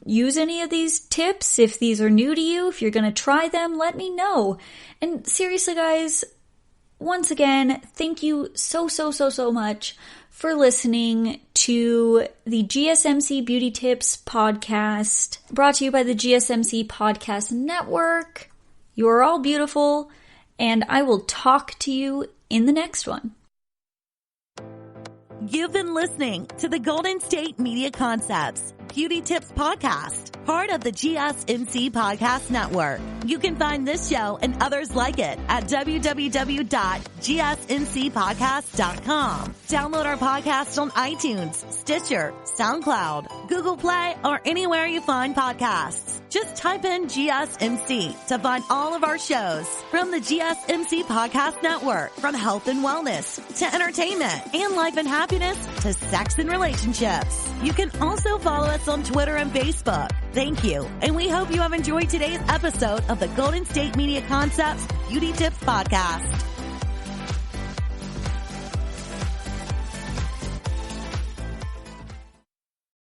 Speaker 2: use any of these tips, if these are new to you, if you're going to try them, let me know. And seriously guys, once again, thank you so much for listening to the GSMC Beauty Tips podcast, brought to you by the GSMC Podcast Network. You are all beautiful, and I will talk to you in the next one.
Speaker 1: You've been listening to the Golden State Media Concepts Beauty Tips Podcast, part of the GSMC Podcast Network. You can find this show and others like it at www.gsmcpodcast.com. Download our podcast on iTunes, Stitcher, SoundCloud, Google Play, or anywhere you find podcasts. Just type in GSMC to find all of our shows from the GSMC Podcast Network, from health and wellness to entertainment and life and happiness to sex and relationships. You can also follow us on Twitter and Facebook. Thank you, and we hope you have enjoyed today's episode of the Golden State Media Concepts Beauty Tips Podcast.